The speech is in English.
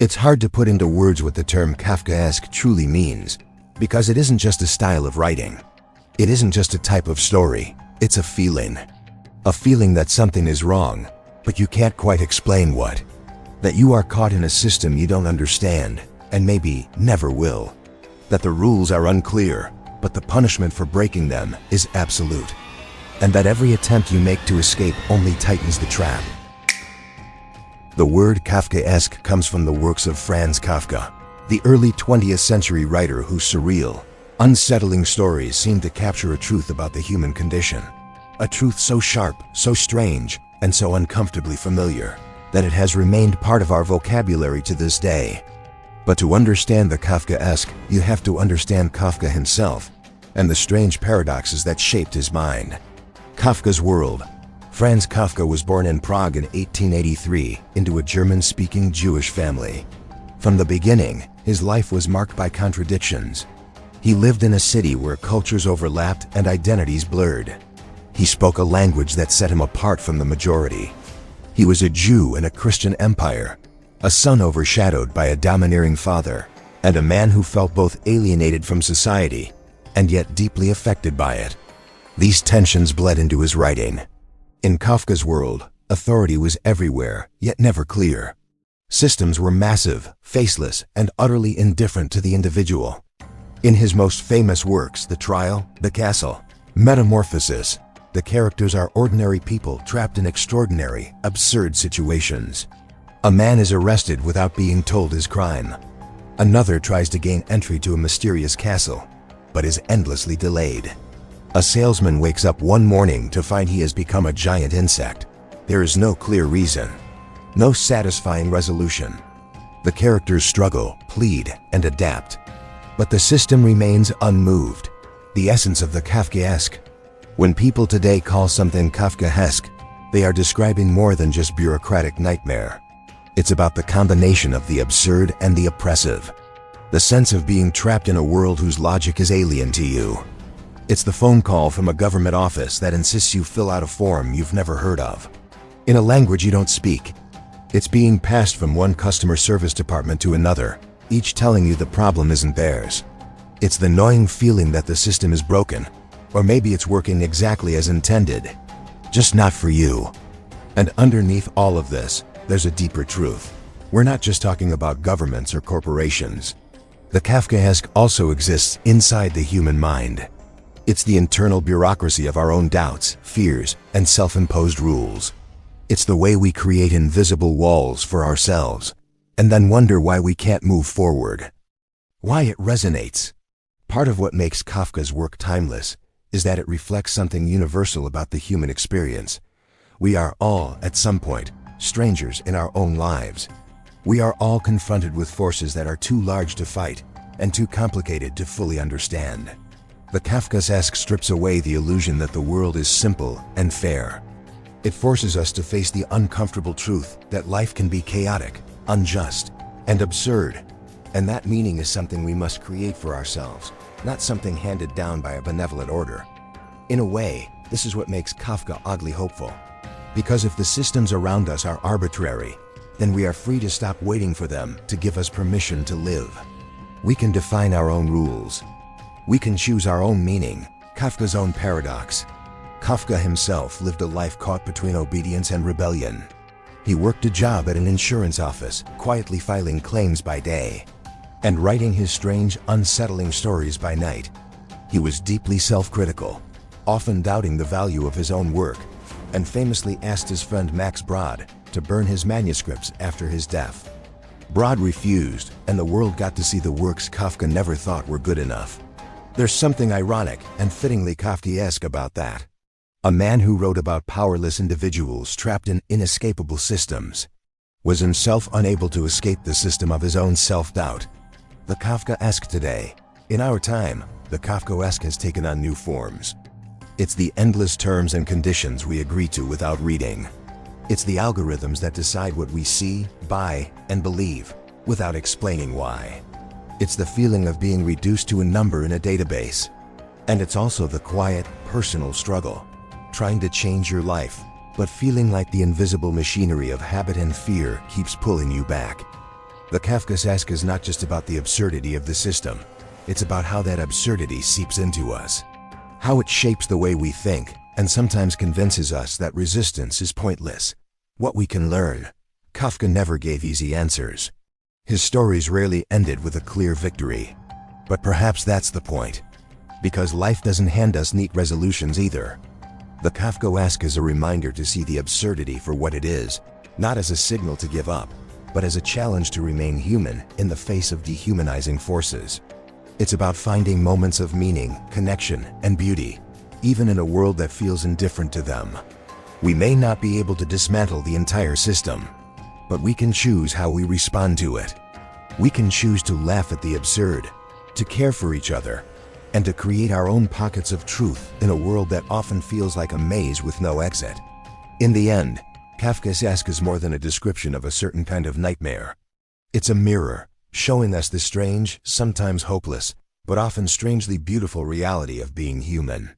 It's hard to put into words what the term Kafkaesque truly means, because it isn't just a style of writing. It isn't just a type of story, it's a feeling. A feeling that something is wrong, but you can't quite explain what. That you are caught in a system you don't understand, and maybe never will. That the rules are unclear, but the punishment for breaking them is absolute. And that every attempt you make to escape only tightens the trap. The word Kafkaesque comes from the works of Franz Kafka, the early 20th century writer whose surreal, unsettling stories seem to capture a truth about the human condition. A truth so sharp, so strange, and so uncomfortably familiar, that it has remained part of our vocabulary to this day. But to understand the Kafkaesque, you have to understand Kafka himself, and the strange paradoxes that shaped his mind. Kafka's world. Franz Kafka was born in Prague in 1883 into a German-speaking Jewish family. From the beginning, his life was marked by contradictions. He lived in a city where cultures overlapped and identities blurred. He spoke a language that set him apart from the majority. He was a Jew in a Christian empire, a son overshadowed by a domineering father, and a man who felt both alienated from society and yet deeply affected by it. These tensions bled into his writing. In Kafka's world, authority was everywhere, yet never clear. Systems were massive, faceless, and utterly indifferent to the individual. In his most famous works, The Trial, The Castle, Metamorphosis, the characters are ordinary people trapped in extraordinary, absurd situations. A man is arrested without being told his crime. Another tries to gain entry to a mysterious castle, but is endlessly delayed. A salesman wakes up one morning to find he has become a giant insect. There is no clear reason, no satisfying resolution. The characters struggle, plead, and adapt. But the system remains unmoved, the essence of the Kafkaesque. When people today call something Kafkaesque, they are describing more than just bureaucratic nightmare. It's about the combination of the absurd and the oppressive. The sense of being trapped in a world whose logic is alien to you. It's the phone call from a government office that insists you fill out a form you've never heard of, in a language you don't speak. It's being passed from one customer service department to another, each telling you the problem isn't theirs. It's the gnawing feeling that the system is broken, or maybe it's working exactly as intended, just not for you. And underneath all of this, there's a deeper truth. We're not just talking about governments or corporations. The Kafkaesque also exists inside the human mind. It's the internal bureaucracy of our own doubts, fears, and self-imposed rules. It's the way we create invisible walls for ourselves, and then wonder why we can't move forward. Why it resonates. Part of what makes Kafka's work timeless is that it reflects something universal about the human experience. We are all, at some point, strangers in our own lives. We are all confronted with forces that are too large to fight and too complicated to fully understand. The Kafkaesque strips away the illusion that the world is simple and fair. It forces us to face the uncomfortable truth that life can be chaotic, unjust, and absurd. And that meaning is something we must create for ourselves, not something handed down by a benevolent order. In a way, this is what makes Kafka oddly hopeful. Because if the systems around us are arbitrary, then we are free to stop waiting for them to give us permission to live. We can define our own rules. We can choose our own meaning, Kafka's own paradox. Kafka himself lived a life caught between obedience and rebellion. He worked a job at an insurance office, quietly filing claims by day, and writing his strange, unsettling stories by night. He was deeply self-critical, often doubting the value of his own work, and famously asked his friend Max Brod to burn his manuscripts after his death. Brod refused, and the world got to see the works Kafka never thought were good enough. There's something ironic and fittingly Kafkaesque about that. A man who wrote about powerless individuals trapped in inescapable systems was himself unable to escape the system of his own self-doubt. The Kafkaesque today, in our time, the Kafkaesque has taken on new forms. It's the endless terms and conditions we agree to without reading. It's the algorithms that decide what we see, buy, and believe, without explaining why. It's the feeling of being reduced to a number in a database. And it's also the quiet, personal struggle, trying to change your life, but feeling like the invisible machinery of habit and fear keeps pulling you back. The Kafkaesque is not just about the absurdity of the system. It's about how that absurdity seeps into us. How it shapes the way we think, and sometimes convinces us that resistance is pointless. What we can learn. Kafka never gave easy answers. His stories rarely ended with a clear victory. But perhaps that's the point. Because life doesn't hand us neat resolutions either. The Kafkaesque is a reminder to see the absurdity for what it is, not as a signal to give up, but as a challenge to remain human in the face of dehumanizing forces. It's about finding moments of meaning, connection, and beauty, even in a world that feels indifferent to them. We may not be able to dismantle the entire system, but we can choose how we respond to it. We can choose to laugh at the absurd, to care for each other, and to create our own pockets of truth in a world that often feels like a maze with no exit. In the end, Kafkaesque is more than a description of a certain kind of nightmare. It's a mirror, showing us the strange, sometimes hopeless, but often strangely beautiful reality of being human.